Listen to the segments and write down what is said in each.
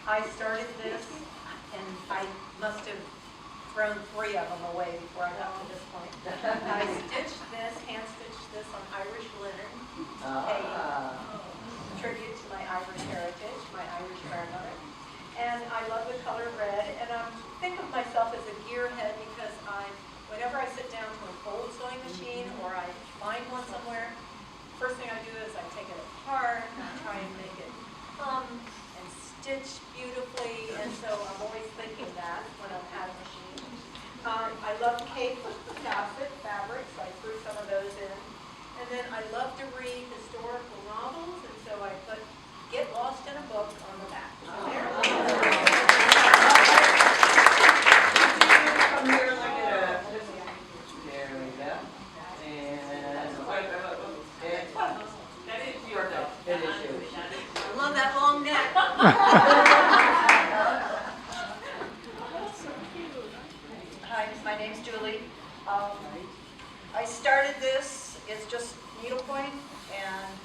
I started this, and I must have thrown 3 of them away before I got to this point. I stitched this, hand-stitched this on Irish linen, a tribute to my Irish heritage, my Irish grandmother. And I love the color red, and I think of myself as a gearhead because whenever I sit down to an old sewing machine or I find one somewhere, first thing I do is I take it apart and I try and make it hum and stitch beautifully, and so I'm always thinking that when I'm at a machine. I love Cape Bassett fabrics, so I threw some of those in. And then I love to read historical novels, and so I put Get Lost in a Book on the back. So there. Come here, look at it. There we go. And that is your neck. It is yours. I love that long neck. Hi, my name's Julie. I started this, it's just needlepoint, and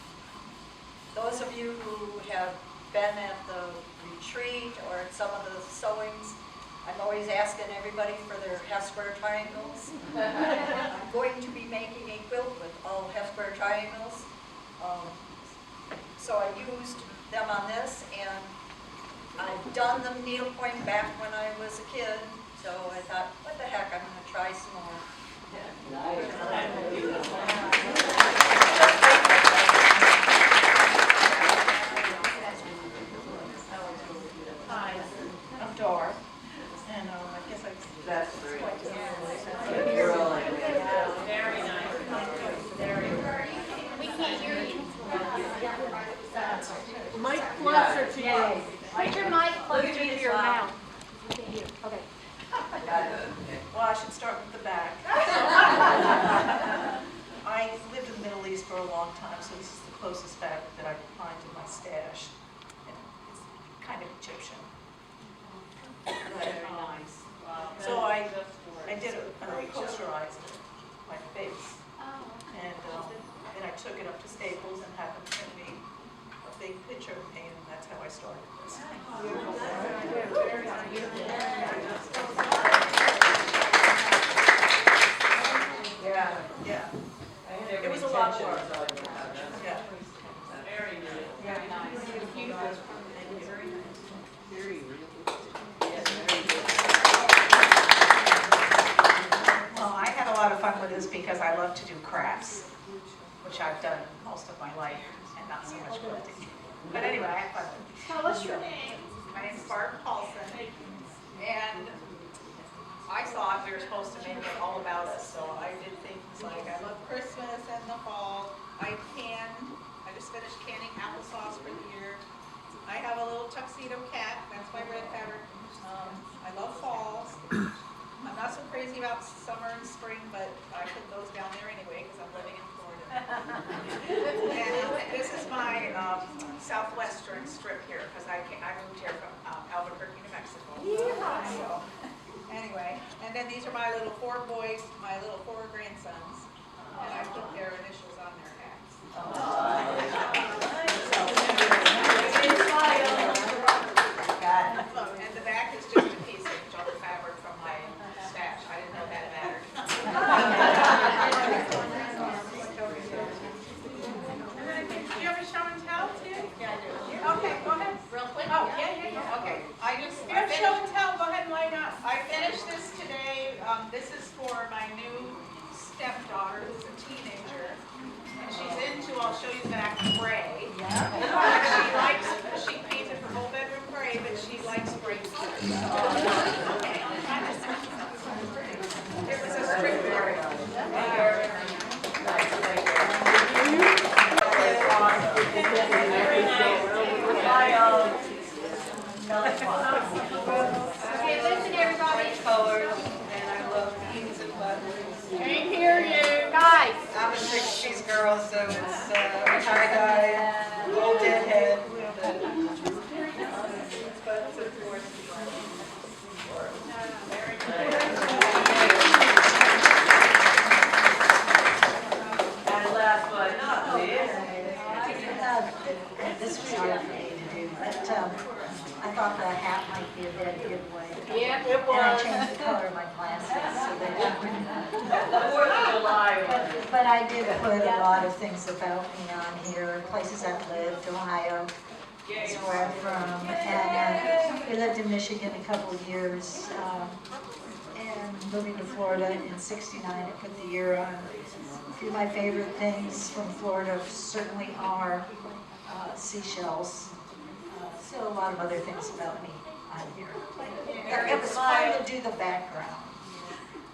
those of you who have been at the retreat or at some of the sewings, I'm always asking everybody for their half-square triangles. I'm going to be making a quilt with all half-square triangles. So I used them on this, and I've done the needlepoint back when I was a kid, so I thought, what the heck, I'm going to try some more. Hi, I'm Dora, and I guess That's very quite You're rolling. very nice. We can't hear you. Mic closer to you. Put your mic closer to your mouth. Okay. Well, I should start with the back. I lived in the Middle East for a long time, so this is the closest fabric that I could find in my stash. And it's kind of Egyptian. Very nice. Wow. So I did posterized my face, and then I took it up to Staples and had them print me a big picture of me, and that's how I started this. Yeah. Yeah, I had every It was a lot intention more. of telling you about that. yeah. Very nice. Very nice. Yes, very good. Well, I had a lot of fun with this because I love to do crafts, which I've done most of my life, and not so much quilting. But anyway, I had fun with it. Tell us your name. My name's Barb Paulson, and I thought we were supposed to make it all about us, so I did things like I love Christmas and the fall. I just finished canning applesauce for the year. I have a little tuxedo cat, that's my red fabric. I love falls. I'm not so crazy about summer and spring, but I put those down there anyway because I'm living in Florida. And this is my southwestern strip here because I moved here from Albuquerque, New Mexico. So, anyway, and then these are my little 4 boys, my little 4 grandsons, and I put their initials on their hats. And the back is just a piece of junk fabric from my stash. I didn't know that mattered. Do you have a show and tell too? Yeah, I do. Okay, go ahead. Real quick. Oh, yeah. Okay. If you have show and tell, go ahead and line up. I finished this today. This is for my new stepdaughter who's a teenager. And she's into, I'll show you the back, gray. She painted her whole bedroom gray, but she likes gray colors. It was a strip area. Okay, listen everybody. Colors, and I love beads and buttons. Can't hear you. Guys. I'm a 60s girl, so it's tie-dye, little deadhead. And last but not least, This was hard for me to do, but I thought thought that hat might be a dead giveaway. Yeah, it And I was. changed the color of my glasses so they didn't. Fourth of July was. But I did put a lot of things about me on here, places I've lived, Ohio, is where I'm from. And we lived in Michigan a couple of years. And moving to Florida in '69, I put the year on. A few of my favorite things from Florida certainly are seashells. Still a lot of other things about me on here. It was fun to do the background.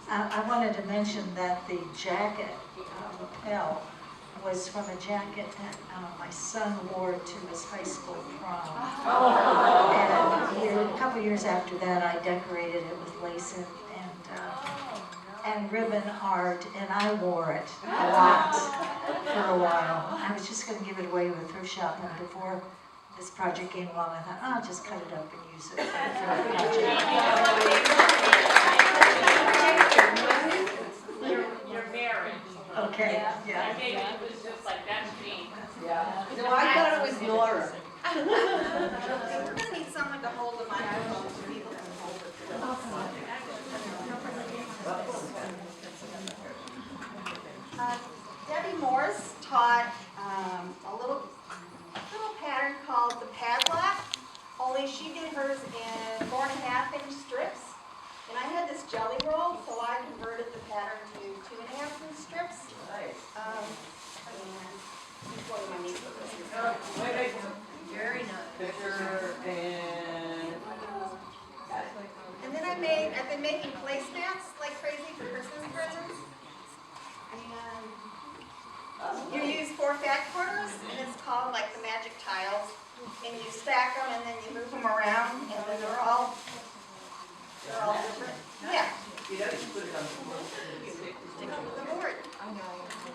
I wanted to mention that the jacket lapel was from a jacket that my son wore to his high school prom. And a couple years after that, I decorated it with lace and ribbon art, and I wore it a lot for a while. I was just going to give it away to a thrift shop, and before this project came along, I thought, I'll just cut it up and use it for a project. Your marriage. Okay, yeah. I mean, it was just like, that's me. Yeah. No, I thought it was Laura. We're gonna need someone to hold the microphone so people can hold it. Debbie Morse taught a little pattern called the padlock, only she did hers in 4.5-inch strips. And I had this jelly roll, so I converted the pattern to 2.5-inch strips. Nice. And here's one of my nieces. Wait. Very nice. Picture and. And then I've been making placemats like crazy for Christmas presents. And you use 4 fat quarters, and it's called like the magic tiles. And you stack them, and then you move them around, and then they're all different. Yeah. You know, you put it on the board. The board.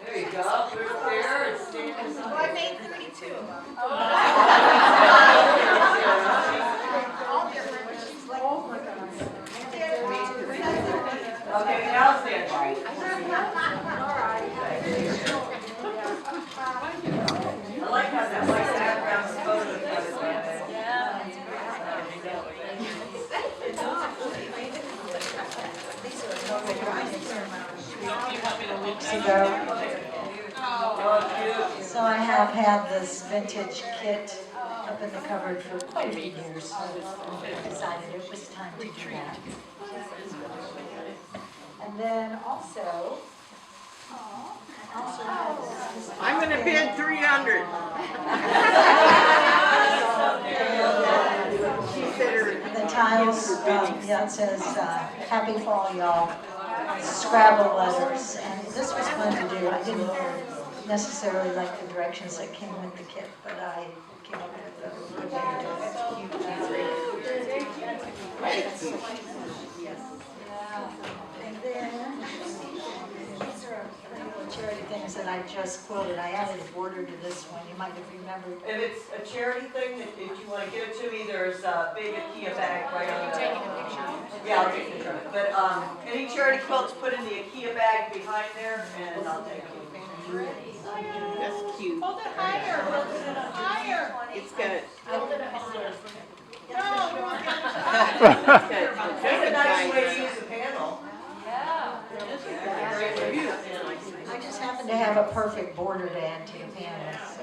There you go. Put it there. It's standing. So I made 32 of them. All different. Oh my God. Okay, now stand by. I like how that white background photo is So I have had this vintage kit up in the cupboard for quite a few years, so I decided it was time to do that. And then also, I'm gonna bid 300. the tiles, yeah, it says, happy fall, y'all, Scrabble letters, and this was fun to do. I didn't necessarily like the directions that came with the kit, but I came up with a good way to do it. And then, these are little charity things that I just quoted. I added a border to this one, you might have remembered. If it's a charity thing, if you want to give it to me, there's a big IKEA bag right on the. Taking a picture. Yeah, I'll take a picture of it. But any charity quilts, put in the IKEA bag behind there, and I'll take it. That's cute. Hold it higher. Higher. It's got, Hold it higher. No, That's a nice way to use a panel. I just happen to have a perfect border to add to the panel. So.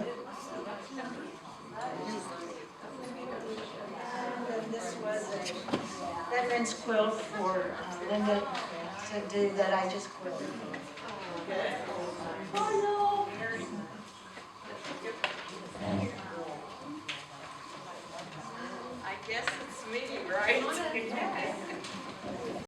And then this was a veteran's quilt for Linda to do that I just quilted. I guess it's me, right?